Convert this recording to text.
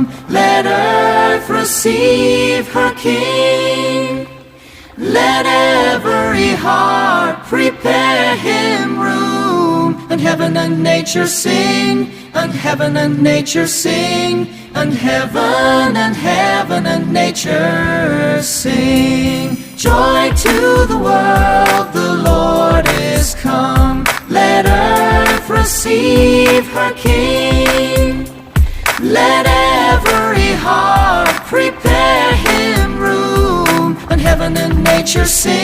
come. Let earth receive her King. Let every heart prepare him room. And heaven and nature sing, and heaven and nature sing, and heaven and nature sing. Joy to the world, the Lord is come. Let earth receive her King. Let every heart prepare him room. And heaven and nature sing.